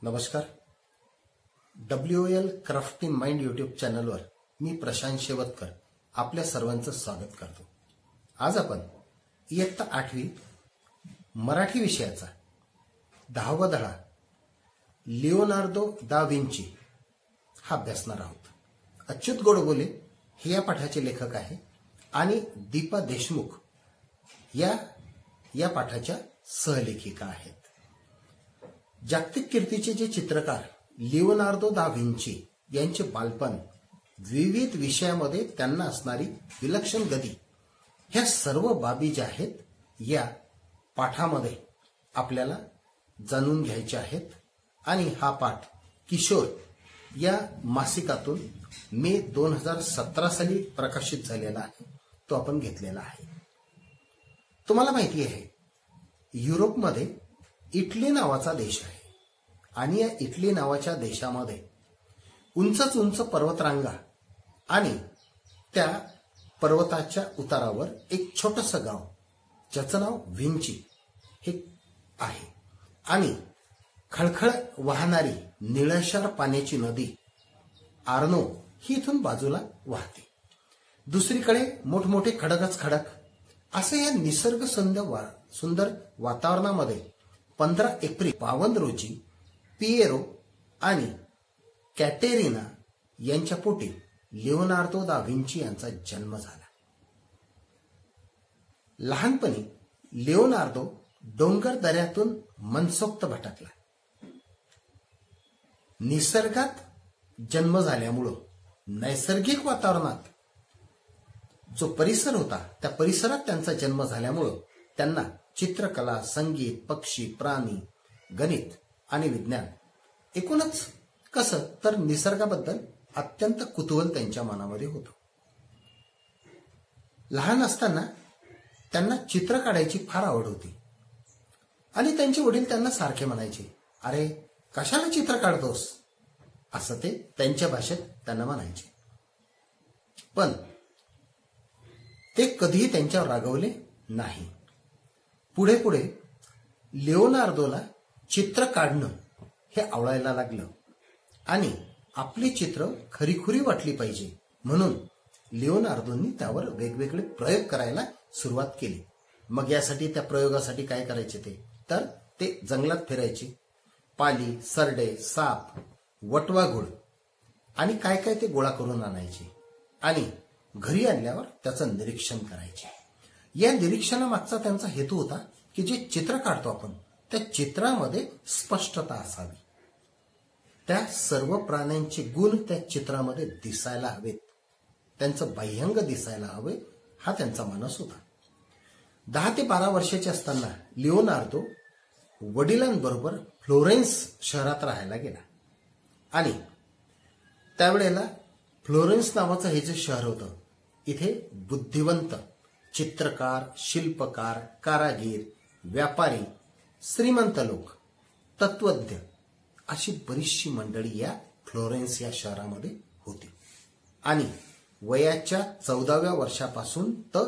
नमस्कार. WOL craft in mind YouTube चॅनलवर मी प्रशांत शेवतकर आपल्या सर्वांचं स्वागत करतो. आज आपण इयत्ता 8वी मराठी विषयाचा 10वा धडा लिओनार्दो दा विंची हा अभ्यासणार आहोत. अच्युत गोडबोले हे या पाठाचे लेखक आहे आणि दीपा देशमुख या पाठाच्या सहलेखिका आहेत. जागतिक कीर्तीचे जे चित्रकार लिओनार्दो दा विंची यांचे बालपण, विविध विषयामध्ये त्यांना असणारी विलक्षण गती, ह्या सर्व बाबी ज्या आहेत या पाठामध्ये आपल्याला जाणून घ्यायच्या आहेत. आणि हा पाठ किशोर या मासिकातून मे 2017 साली प्रकाशित झालेला आहे, तो आपण घेतलेला आहे. तुम्हाला माहिती आहे युरोपमध्ये इटली नावाचा देश आहे आणि या इटली नावाच्या देशामध्ये उंचच उंच पर्वतरांगा आणि त्या पर्वताच्या उतारावर एक छोटंसं गाव ज्याचं नाव विंची हे आहे आणि खळखळ वाहणारी निळशार पाण्याची नदी आर्नो ही इथून बाजूला वाहते. दुसरीकडे मोठमोठे खडकच खडक असं या निसर्ग सुंदर वातावरणामध्ये 15 एप्रिल 52 रोजी पिएरो आणि कॅटेरिना यांच्या पोटी लिओनार्दो दा विंची यांचा जन्म झाला. लहानपणी लिओनार्दो डोंगर दऱ्यातून मनसोक्त भटकला. निसर्गात जन्म झाल्यामुळं नैसर्गिक वातावरणात जो परिसर होता त्या परिसरात त्यांचा जन्म झाल्यामुळं त्यांना चित्रकला, संगीत, पक्षी, प्राणी, गणित आणि विज्ञान, एकूणच कसं तर निसर्गाबद्दल अत्यंत कुतूहल त्यांच्या मनामध्ये होतं. लहान असताना त्यांना चित्र काढायची फार आवड होती आणि त्यांचे वडील त्यांना सारखे म्हणायचे, अरे कशाला चित्र काढतोस, असं ते त्यांच्या भाषेत त्यांना म्हणायचे. पण ते कधीही त्यांच्यावर रागवले नाही. पुढे पुढे लिओनार्दोला चित्र काढणं हे आवडायला लागलं आणि आपली चित्र खरीखुरी वाटली पाहिजे म्हणून लिओनार्दोनी त्यावर वेगवेगळे प्रयोग करायला सुरुवात केली. मग यासाठी त्या प्रयोगासाठी काय करायचे ते जंगलात फिरायचे. पाली, सरडे, साप, वटवाघूळ आणि काय काय ते गोळा करून आणायचे आणि घरी आणल्यावर त्याचं निरीक्षण करायचे. या निरीक्षणामागचा त्यांचा हेतू होता की जे चित्र काढतो आपण त्या चित्रामध्ये स्पष्टता असावी, त्या सर्व प्राण्यांचे गुण त्या चित्रामध्ये दिसायला हवेत, त्यांचं बाह्यंग दिसायला हवे, हा त्यांचा मानस होता. 10 ते 12 वर्षाचे असताना लिओनार्दो वडिलांबरोबर फ्लोरेन्स शहरात राहायला गेला आणि त्यावेळेला फ्लोरेन्स नावाचं हे जे शहर होतं इथे बुद्धिवंत चित्रकार, शिल्पकार, कारागीर, व्यापारी, श्रीमंत लोक, तत्वज्ञ अशी बरीचशी मंडळी या फ्लोरेन्स या शहरामध्ये होती. आणि वयाच्या 14व्या वर्षापासून तर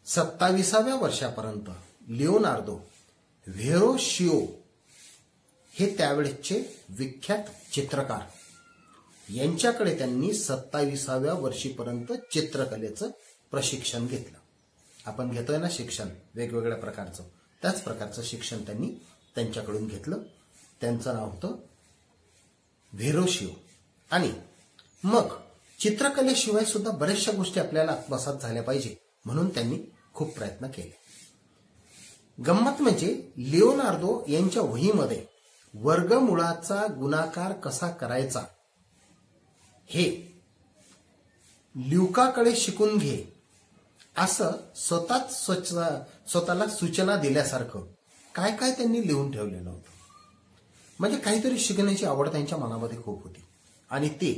27व्या वर्षापर्यंत लिओनार्दो व्हेरोशिओ हे त्यावेळेचे विख्यात चित्रकार यांच्याकडे त्यांनी 27व्या वर्षीपर्यंत चित्रकलेचं प्रशिक्षण घेतलं. आपण घेतोय ना शिक्षण वेगवेगळ्या प्रकारचं, त्याच प्रकारचं शिक्षण त्यांनी त्यांच्याकडून घेतलं. त्यांचं नाव होतं व्हेरोशिओ. आणि मग चित्रकलेशिवाय सुद्धा बऱ्याचशा गोष्टी आपल्याला आत्मसात झाल्या पाहिजे म्हणून त्यांनी खूप प्रयत्न केले. गंमत म्हणजे लिओनार्दो यांच्या वहीमध्ये वर्गमुळाचा गुणाकार कसा करायचा हे ल्युकाकडे शिकून घे असं स्वतःला सूचना दिल्यासारखं काय काय त्यांनी लिहून ठेवलेलं होतं. म्हणजे काहीतरी शिकण्याची आवड त्यांच्या मनामध्ये खूप होती आणि ते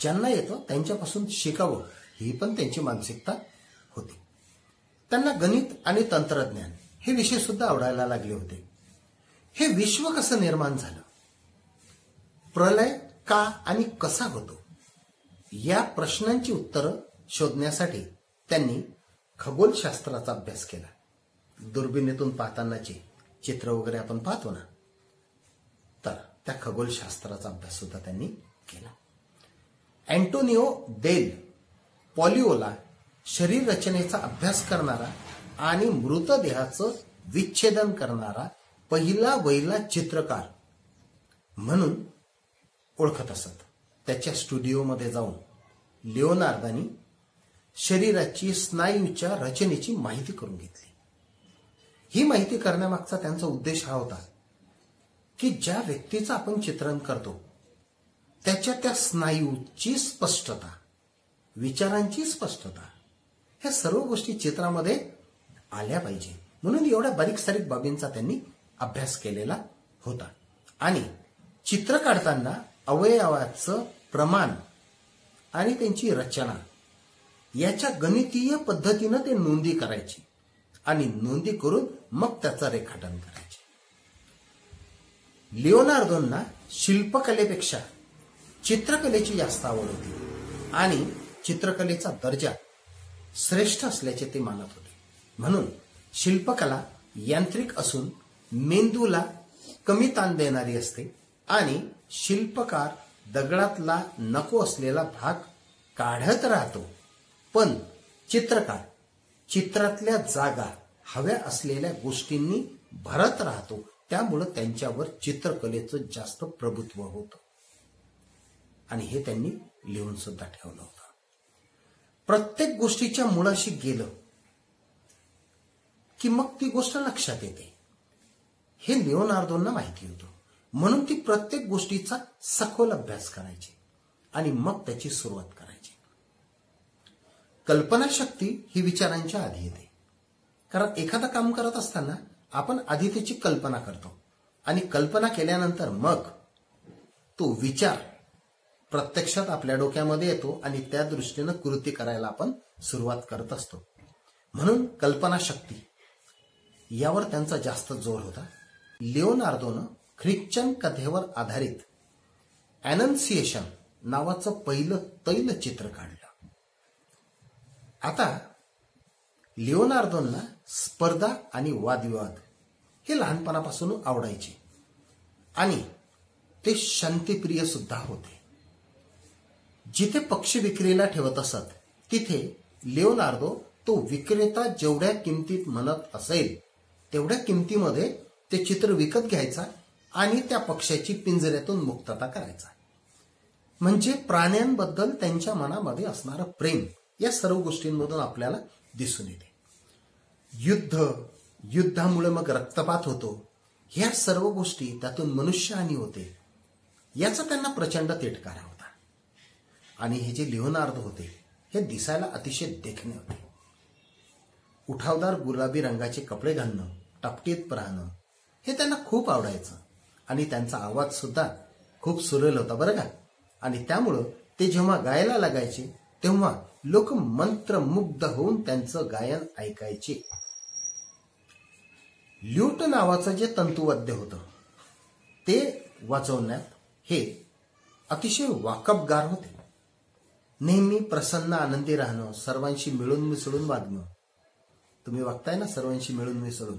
ज्यांना येतं त्यांच्यापासून शिकावं ही पण त्यांची मानसिकता होती. त्यांना गणित आणि तंत्रज्ञान हे विषय सुद्धा आवडायला लागले होते. हे विश्व कसं निर्माण झालं, प्रलय का आणि कसा होतो या प्रश्नांची उत्तरं शोधण्यासाठी त्यांनी खगोलशास्त्राचा अभ्यास केला. दुर्बिणीतून पाहतानाचे चित्र वगैरे आपण पाहतो ना, तर त्या खगोलशास्त्राचा अभ्यास सुद्धा त्यांनी केला. अँटोनिओ देल पॉलिओला शरीर रचनेचा अभ्यास करणारा आणि मृतदेहाचं विच्छेदन करणारा पहिला चित्रकार म्हणून ओळखत असत. त्याच्या स्टुडिओमध्ये जाऊन लिओनार्दानी शरीराची स्नायूच्या रचनेची माहिती करून घेतली. ही माहिती करण्यामागचा त्यांचा उद्देश हा होता की ज्या व्यक्तीचं आपण चित्रण करतो त्याच्या त्या स्नायूची स्पष्टता, विचारांची स्पष्टता, ह्या सर्व गोष्टी चित्रामध्ये आल्या पाहिजे. म्हणून एवढ्या बारीक सारीक बाबींचा त्यांनी अभ्यास केलेला होता. आणि चित्र काढताना अवयवाचं प्रमाण आणि त्यांची रचना याच्या गणितीय पद्धतीनं ते नोंदी करायची आणि नोंदी करून मग त्याचं रेखाटन करायचे. लिओनार्दोंना शिल्पकलेपेक्षा चित्रकलेची जास्त आवड होती आणि चित्रकलेचा दर्जा श्रेष्ठ असल्याचे ते मानत होते. म्हणून शिल्पकला यांत्रिक असून मेंदूला कमी ताण देणारी असते आणि शिल्पकार दगडातला नको असलेला भाग काढत राहतो, पण चित्रकार चित्रातल्या जागा हव्या असलेल्या गोष्टींनी भरत राहतो. त्यामुळं त्यांच्यावर चित्रकलेचं जास्त प्रभुत्व होतं आणि हे त्यांनी लिहून सुद्धा ठेवलं होतं. प्रत्येक गोष्टीच्या मुळाशी गेलं की मग ती गोष्ट लक्षात येते, हे लिओनार्दोंना माहिती होतं. म्हणून ती प्रत्येक गोष्टीचा सखोल अभ्यास करायची आणि मग त्याची सुरुवात करायची. कल्पनाशक्ती ही विचारांच्या आधी येते. कारण एखादं काम करत असताना आपण आधी त्याची कल्पना करतो आणि कल्पना केल्यानंतर मग तो विचार प्रत्यक्षात आपल्या डोक्यामध्ये येतो आणि त्या दृष्टीनं कृती करायला आपण सुरुवात करत असतो. म्हणून कल्पनाशक्ती यावर त्यांचा जास्त जोर होता. लिओनार्दोनं ख्रिश्चन कथेवर आधारित ॲनन्सिएशन नावाचं पहिलं तैलचित्र काढलं. आता लिओनार्दोंना स्पर्धा आणि वादविवाद हे लहानपणापासून आवडायचे आणि ते शांतिप्रिय सुद्धा होते. जिथे पक्षी विक्रीला ठेवत असत तिथे लिओनार्दो तो विक्रेता जेवढ्या किमतीत म्हणत असेल तेवढ्या किमतीमध्ये ते चित्र विकत घ्यायचा आणि त्या पक्ष्याची पिंजऱ्यातून मुक्तता करायचा. म्हणजे प्राण्यांबद्दल त्यांच्या मनामध्ये असणारं प्रेम या सर्व गोष्टींमधून आपल्याला दिसून येते. युद्धामुळे मग रक्तपात होतो, ह्या सर्व गोष्टी त्यातून मनुष्यहानी होते याचा त्यांना प्रचंड तिटकारा होता. आणि हे जे लिओनार्दो होते हे दिसायला अतिशय देखणे होते. उठावदार गुलाबी रंगाचे कपडे घालणं, टपटीत राहणं हे त्यांना खूप आवडायचं आणि त्यांचा आवाज सुद्धा खूप सुरेल होता बरं का. आणि त्यामुळं ते जेव्हा गायला लागायचे तेव्हा लोक मंत्रमुग्ध होऊन त्यांचं गायन ऐकायचे. ल्यूट नावाचं जे तंतुवाद्य होतं ते वाजवण्यात हे अतिशय वाकबगार होते. नेहमी प्रसन्न आनंदी राहणं, सर्वांशी मिळून मिसळून वागणं. तुम्ही वागताय ना सर्वांशी मिळून मिसळून,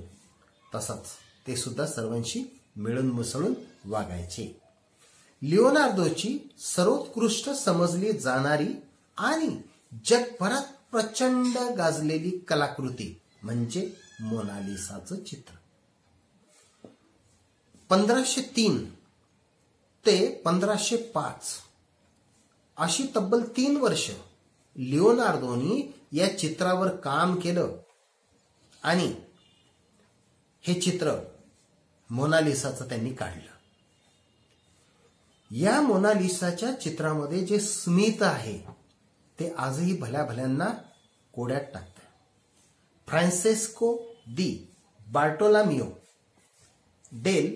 तसंच ते सुद्धा सर्वांशी मिळून मिसळून वागायचे. लिओनार्दोची सर्वोत्कृष्ट समजली जाणारी आणि जगभरात प्रचंड गाजलेली कलाकृती म्हणजे मोनालिसाचं चित्र. 1503 ते 1505 अशी तब्बल 3 वर्ष लिओनार्दोनी या चित्रावर काम केलं आणि हे चित्र मोनालिसाचं त्यांनी काढलं. या मोनालिसाच्या चित्रामध्ये जे स्मित आहे ते आजही भल्याभल्यांना कोड्यात टाकतं. फ्रान्सेस्को दी बार्टोलामिओ डेल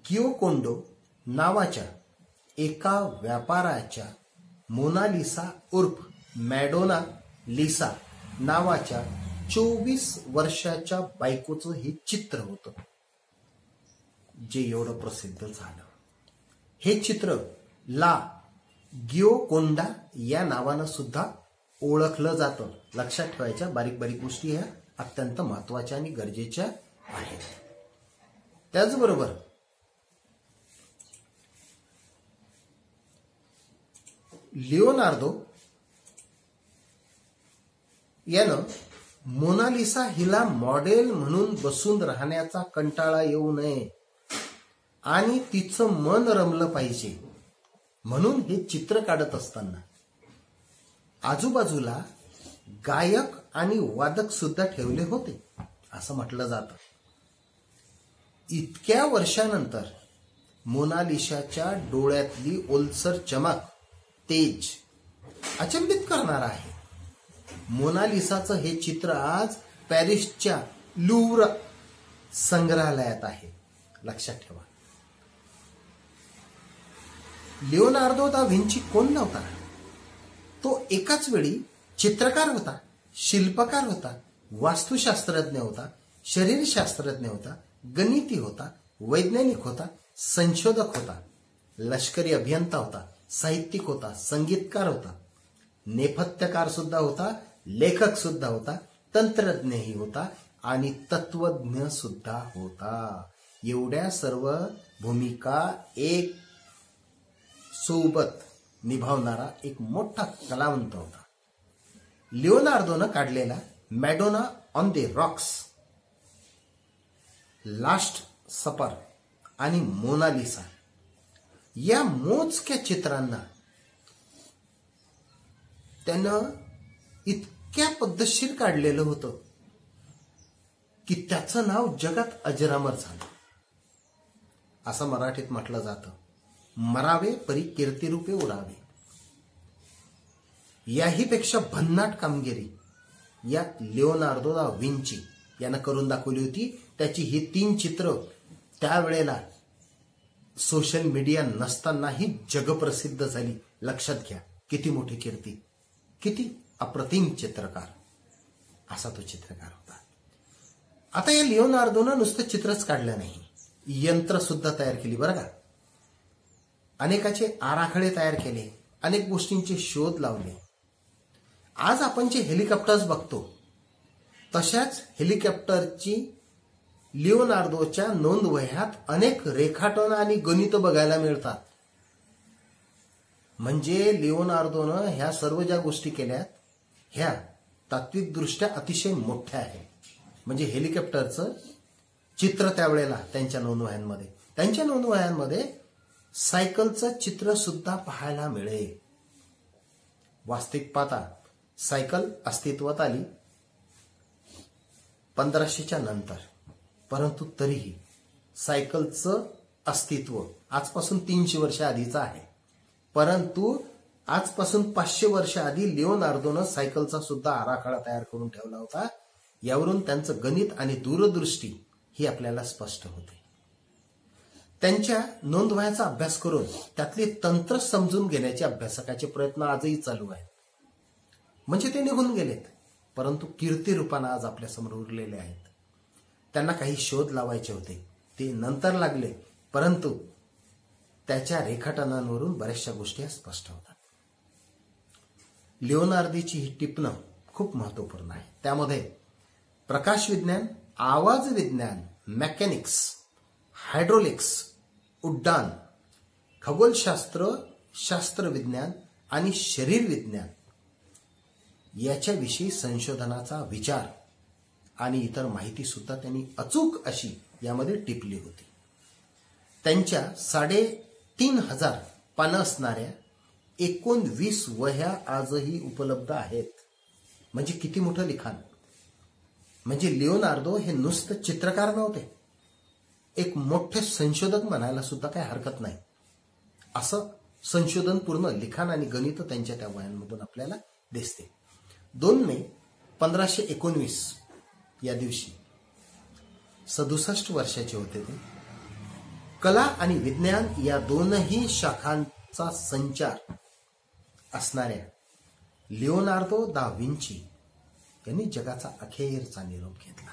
गियोकोंडो नावाच्या एका व्यापाराच्या मोनालिसा उर्फ मॅडोना लिसा नावाच्या 24 वर्षाच्या बायकोचं हे चित्र होतं जे एवढं प्रसिद्ध झालं. हे चित्र ला गियोकोंडा या नावानं सुद्धा ओळखलं जातं. लक्षात ठेवायच्या बारीक बारीक गोष्टी ह्या अत्यंत महत्वाच्या आणि गरजेच्या आहेत. त्याचबरोबर लिओनार्दो यानं मोनालिसा हिला मॉडेल म्हणून बसून राहण्याचा कंटाळा येऊ नये आणि तिचं मन रमलं पाहिजे म्हणून हे चित्र काढत असताना आजूबाजूला गायक आणि वादक सुद्धा ठेवले होते असं म्हटलं जातं. इतक्या वर्षानंतर मोनालिसाच्या डोळ्यातली ओलसर चमक, तेज अचंबित करणार आहे. मोनालिसाचं हे चित्र आज पॅरिसच्या लुव्र संग्रहालयात आहे. लक्षात ठेवा. लिओनार्दो दा व्हिंची कोण नव्हता. तो एकाच वेळी चित्रकार होता, शिल्पकार होता, वास्तुशास्त्रज्ञ होता, शरीरशास्त्रज्ञ होता, गणिती होता, वैज्ञानिक होता, संशोधक होता, लष्करी अभियंता होता, साहित्यिक होता, संगीतकार होता, नेपथ्यकार सुद्धा होता, लेखक सुद्धा होता, तंत्रज्ञही होता आणि तत्वज्ञ सुद्धा होता. एवढ्या सर्व भूमिका एक सोबत निभावणारा एक मोठा कलावंत होता. लिओनार्दोनं काढलेला Madonna on the Roxx, last सपर आणि मोनालिसा या मोजक्या चित्रांना त्यानं इतक्या पद्धतशीर काढलेलं होतं की त्याचं नाव जगात अजरामर झालं. असं मराठीत म्हटलं जातं, मरावे परी कीर्तिरूपे उरावे. याहीपेक्षा भन्नाट कामगिरी या लिओनार्दो दा व्हिंची यानं करून दाखवली होती. त्याची ही 3 चित्र त्यावेळेला सोशल मीडिया नसतानाही जगप्रसिद्ध झाली. लक्षात घ्या किती मोठी कीर्ती, किती अप्रतिम चित्रकार असा तो चित्रकार होता. आता या लिओनार्दोनं नुसतं चित्रच काढलं नाही, यंत्र सुद्धा तयार केली बरं का. अनेकाचे आराखडे तयार केले, अनेक गोष्टींचे शोध लावले. आज आपण जे हेलिकॉप्टर्स बघतो तशाच हेलिकॉप्टरची लिओनार्दोच्या नोंदवह्यात अनेक रेखाटन आणि गणित बघायला मिळतात. म्हणजे लिओनार्दोनं ह्या सर्व ज्या गोष्टी केल्यात ह्या तात्विकदृष्ट्या अतिशय मोठ्या आहेत. म्हणजे हेलिकॉप्टरचं चित्र त्यावेळेला त्यांच्या नोंदवह्यांमध्ये सायकलचं चित्र सुद्धा पाहायला मिळेल. वास्तविक पाहता सायकल अस्तित्वात आली 1500च्या नंतर, परंतु तरीही सायकलचं अस्तित्व आजपासून 300 वर्ष आधीचं आहे. परंतु आजपासून 500 वर्ष आधी लिओनार्दोनं सायकलचा सुद्धा आराखडा तयार करून ठेवला होता. यावरून त्यांचं गणित आणि दूरदृष्टी ही आपल्याला स्पष्ट होते. त्यांच्या नोंदवह्याचा अभ्यास करून त्यातले तंत्र समजून घेण्याचे अभ्यासकाचे प्रयत्न आजही चालू आहेत. म्हणजे ते निघून गेलेत, परंतु कीर्तिरूपानं आज आपल्यासमोर उरलेले आहेत. त्यांना काही शोध लावायचे होते, ते नंतर लागले, परंतु त्याच्या रेखाटनांवरून बऱ्याचशा गोष्टी स्पष्ट होतात. लिओनार्दोची ही टिपणं खूप महत्वपूर्ण आहे. त्यामध्ये प्रकाश विज्ञान, आवाज विज्ञान, मेकॅनिक्स, हायड्रोलिक्स, उड्डाण, खगोलशास्त्र, शास्त्रविज्ञान आणि शरीर विज्ञान याच्याविषयी संशोधनाचा विचार आणि इतर माहिती सुद्धा त्यांनी अचूक अशी यामध्ये टिपली होती. त्यांच्या 3500 पानं असणाऱ्या 19 वह्या आजही उपलब्ध आहेत. म्हणजे किती मोठं लिखाण. म्हणजे लिओनार्दो हे नुसतं चित्रकार नव्हते, एक मोठे संशोधक म्हणायला सुद्धा काही हरकत नाही. असं संशोधनपूर्ण लिखाण आणि गणित त्यांच्या त्या वह्यांमधून आपल्याला दिसते. 2 मे 1519 या दिवशी 67 वर्षाचे होते ते. कला आणि विज्ञान या दोनही शाखांचा संचार असणाऱ्या लिओनार्दो दा व्हिंची यांनी जगाचा अखेरचा निरोप घेतला.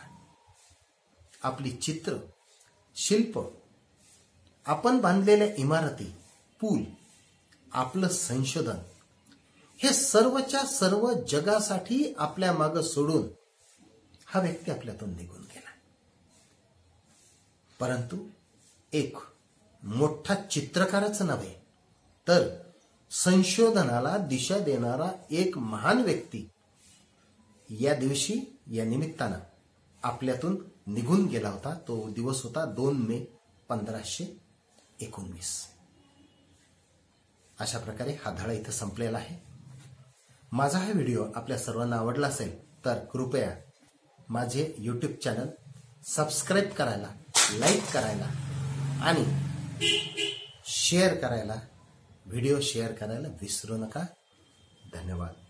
आपली चित्र, शिल्प, आपण बांधलेल्या इमारती, पूल, आपलं संशोधन हे सर्वच्या सर्व जगासाठी आपल्या मागे सोडून हा व्यक्ती आपल्यातून निघून गेला. परंतु एक मोठा चित्रकारच नव्हे तर संशोधनाला दिशा देणारा एक महान व्यक्ती या दिवशी या निमित्तानं आपल्यातून निघून गेला होता. तो दिवस होता 2 मे 1519. अशा प्रकारे हा धडा इथं संपलेला आहे. माझा हा व्हिडिओ आपल्या सर्वांना आवडला असेल तर कृपया माझे यूट्यूब चॅनल सबस्क्राईब करायला, लाईक करायला आणि शेअर करायला, व्हिडिओ शेअर करायला विसरू नका. धन्यवाद.